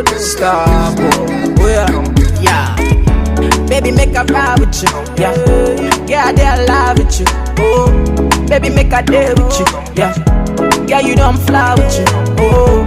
don't stop. Oh yeah, yeah. Baby, make a ride with you. Yeah, yeah, they alive with you. Oh, baby, make a day with you. Yeah, yeah, you know I'm fly with you. Oh,